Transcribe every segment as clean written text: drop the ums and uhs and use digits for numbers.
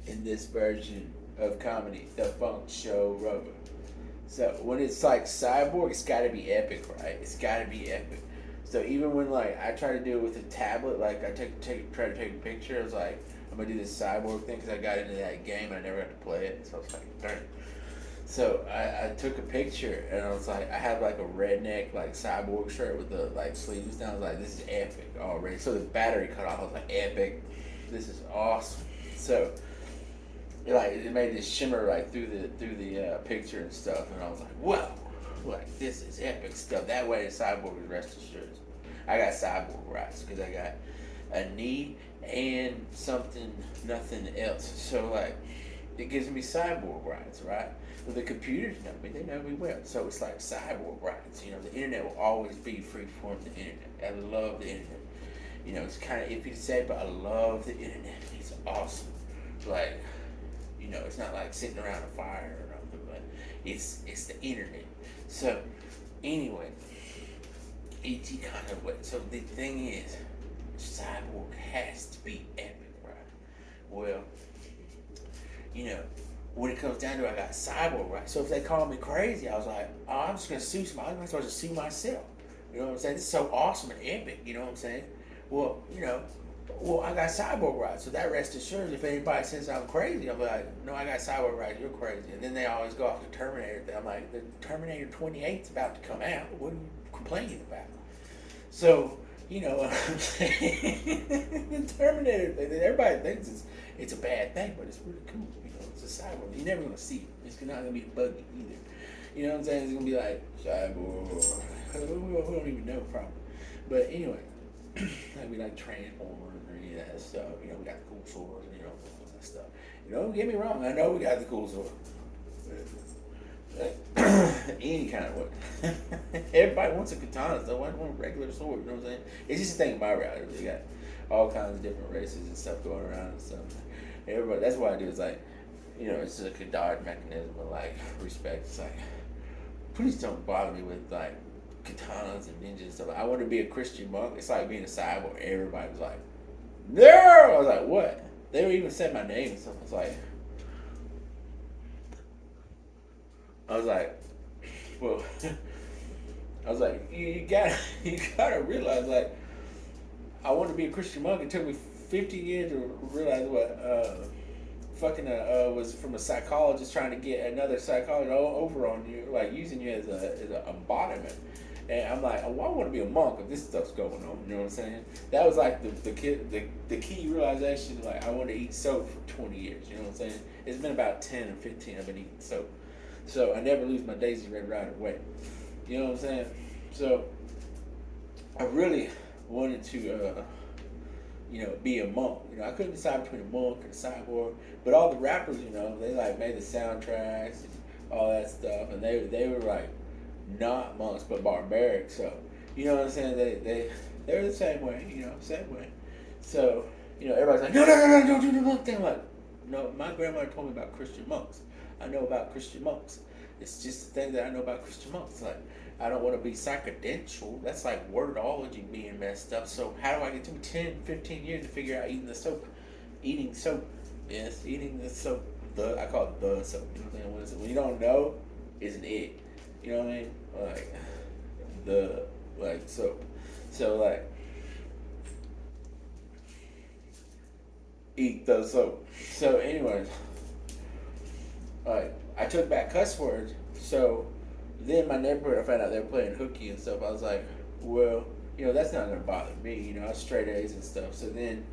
in this version of comedy, the Funk Show Rubber. So when it's like cyborg, it's got to be epic, right? It's got to be epic. So even when like I try to do it with a tablet, like I try to take a picture, I was like, I'm gonna do this cyborg thing because I got into that game and I never got to play it. So I was like, darn. So I took a picture and I was like, I had like a redneck like cyborg shirt with the like sleeves down. I was like, this is epic already. So the battery cut off. I was like, epic. This is awesome. So it made this shimmer like through the picture and stuff, and I was like, whoa, like this is epic stuff. That way, the cyborg is rest assured. I got cyborg rights because I got a knee and something, nothing else. So like, it gives me cyborg rights, right? Well, the computers know me; they know me well. So it's like cyborg rights. You know, the internet will always be free form. The internet, I love the internet. You know, it's kind of iffy to say, but I love the internet. It's awesome. Like, it's not like sitting around a fire or nothing, but it's the internet. So anyway, ET kind of what. So the thing is, Cyborg has to be epic, right? Well, you know, when it comes down to it, I got Cyborg right. So if they call me crazy, I was like, oh, I'm just gonna sue somebody. I'm supposed to sue myself. You know what I'm saying? This is so awesome and epic. You know what I'm saying? Well, I got cyborg rights, so that rest assured, if anybody says I'm crazy, I'm like, no, I got cyborg rights, you're crazy. And then they always go off the Terminator thing. I'm like, the Terminator 28 is about to come out. What are you complaining about? So, you know what I'm saying? The Terminator thing, everybody thinks it's a bad thing, but it's really cool. It's a cyborg. You're never going to see it. It's not going to be buggy either. You know what I'm saying? It's going to be like, cyborg. We don't even know, probably. But anyway, like we like Transformers or any of that stuff. We got the cool swords and all that stuff. Don't get me wrong. I know we got the cool sword. Any kind of way. Everybody wants a katana, so I want a regular sword. You know what I'm saying? It's just a thing of my reality. We got all kinds of different races and stuff going around and stuff. Everybody. That's why I do. It's like, it's like a dodge mechanism of like respect. It's like, please don't bother me with like katanas and ninjas and stuff. I want to be a Christian monk. It's like being a cyborg. Everybody was like, no! I was like, what? They would even say my name and stuff. I was like, well, I was like, you gotta realize, like, I want to be a Christian monk. It took me 50 years to realize what was from a psychologist trying to get another psychologist over on you, like using you as a embodiment. And I'm like, oh, I want to be a monk if this stuff's going on. You know what I'm saying? That was like the key realization. Like, I want to eat soap for 20 years. You know what I'm saying? It's been about 10 or 15 I've been eating soap. So I never lose my Daisy Red Ryder way. You know what I'm saying? So I really wanted to, be a monk. I couldn't decide between a monk and a cyborg. But all the rappers, they like made the soundtracks and all that stuff, and they were like not monks but barbaric. So you know what I'm saying? They're the same way. Same way. So everybody's like, no, don't do the monk thing. I'm like, no, my grandmother told me about Christian monks. I know about Christian monks. It's just the thing that I know about Christian monks. Like, I don't want to be psychedential. That's like wordology being messed up. So how do I get to 10, 15 years to figure out eating the soap? Eating soap. Yes, eating the soap. I call it the soap. You know what I'm saying? What is it? When you don't know, it's an it. You know what I mean? Like soap. So like, eat the soap. So anyways, I took back cuss words. So then my neighborhood, I found out they were playing hooky and stuff. I was like, well, that's not gonna bother me. I was straight A's and stuff. So then,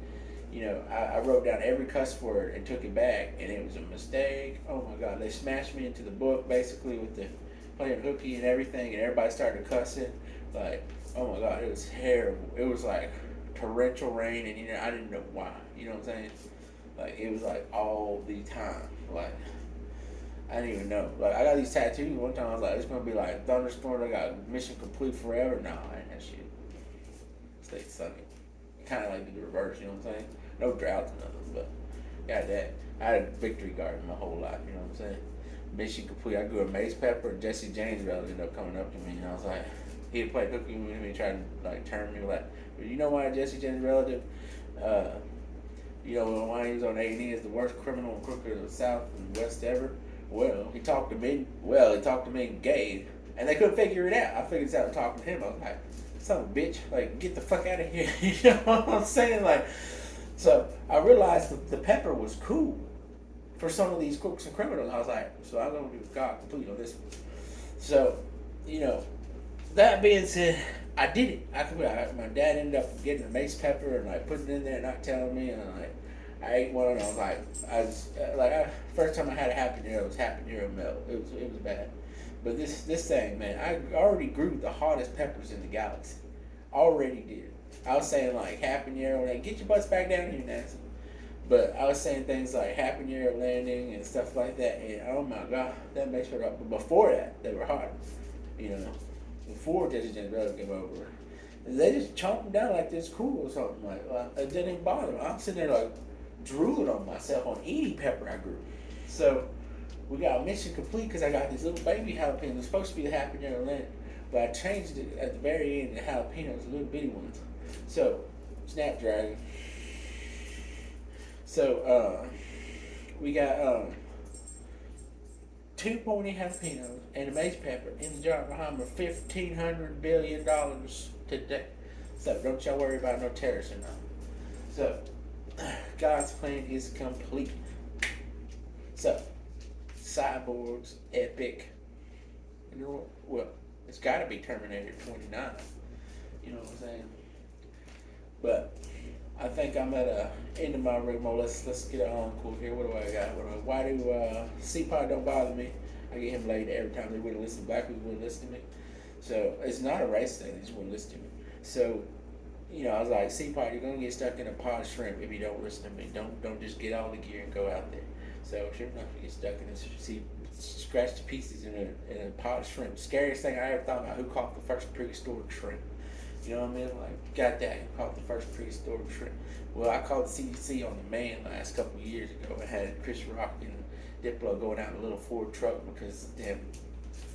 I wrote down every cuss word and took it back, and it was a mistake. Oh my God, they smashed me into the book basically with the playing hooky and everything, and everybody started cussing. Like, oh my God, it was terrible. It was like torrential rain, and I didn't know why. You know what I'm saying? Like, it was like all the time. Like, I didn't even know. Like, I got these tattoos. One time I was like, it's gonna be like thunderstorm. I got mission complete forever. No, I ain't that shit. Stay sunny. Kind of like the reverse. You know what I'm saying? No droughts or nothing, but got that. I had a victory garden my whole life. You know what I'm saying? Mission complete. I grew a mace pepper, and Jesse James relative ended up coming up to me, and I was like, he'd play hooky with me, trying to like turn me like, you know why Jesse James relative? When he was on A&E as the worst criminal and crook of the South and West ever. Well, he talked to me. Well, he talked to me gay, and they couldn't figure it out. I figured it out talking to him. I was like, "Son of a bitch! Like, get the fuck out of here!" You know what I'm saying? Like, so I realized the pepper was cool for some of these crooks and criminals. I was like, so I'm gonna do God complete on this one. So, that being said, I did it. My dad ended up getting a mace pepper and like putting it in there and not telling me, and I ate one and I was like, first time I had a habanero, it was habanero melt. It was bad. But this thing, man, I already grew the hottest peppers in the galaxy. Already did. I was saying like habanero, like get your butts back down here, Nancy. But I was saying things like habanero landing and stuff like that, and oh my god, that makes it up. But before that, they were hot. Before they just really came over, they just chomped them down like this cool or something. Like it didn't even bother me. I'm sitting there like drooling on myself on any pepper I grew. So we got mission complete because I got this little baby jalapeno. It was supposed to be the habanero landing, but I changed it at the very end. The jalapenos, little bitty ones. So Snapdragon. So we got 2 pointy jalapenos and a mace pepper in the jar behind me, $1,500 billion today. So don't y'all worry about no terrorists or nothing. So God's plan is complete. So Cyborg's epic. Well, it's got to be Terminator 29. You know what I'm saying? But I think I'm at a end of my rigmarole. Let's get it on cool here. What do I got? Why do C-Pod don't bother me? I get him laid every time they wouldn't listen. Black people wouldn't listen to me. So it's not a race thing. They just wouldn't listen to me. So I was like, C-Pod, you're gonna get stuck in a pot of shrimp if you don't listen to me. Don't just get all the gear and go out there. So sure enough, you get stuck in this. Scratch to pieces in a pot of shrimp. Scariest thing I ever thought about. Who caught the first prehistoric shrimp? You know what I mean? Like, goddamn, caught the first prehistoric shrimp. Well, I called the CDC on the man last couple of years ago and had Chris Rock and Diplo going out in a little Ford truck because damn,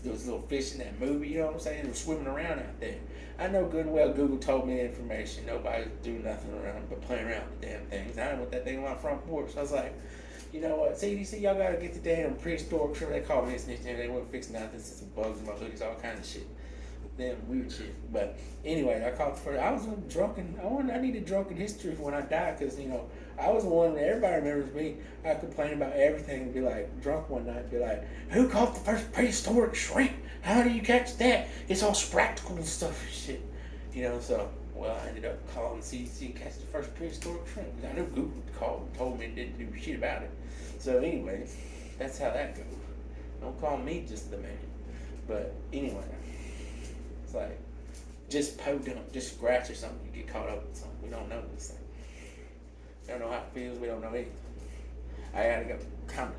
there was little fish in that movie, you know what I'm saying? They were swimming around out there. I know good and well Google told me the information. Nobody's doing nothing around but playing around with the damn things. I didn't want that thing on my front porch. So I was like, you know what, CDC, y'all gotta get the damn prehistoric shrimp. They called me this and they weren't fixing nothing. Some bugs in my hoodies, all kinds of shit. Damn weird shit. But anyway, I called for. I was drunken. I needed drunken history for when I died because I was the one that everybody remembers me. I complain about everything and be like drunk one night and be like, who caught the first prehistoric shrimp? How do you catch that? It's all practical and stuff and shit. So I ended up calling the CDC and catch the first prehistoric shrimp. I knew Google called and told me and didn't do shit about it. So anyway, that's how that goes. Don't call me just the man. But anyway. Like, just podunk, just scratch or something, you get caught up with something. We don't know this thing. We don't know how it feels, we don't know anything. I gotta go. Comedy.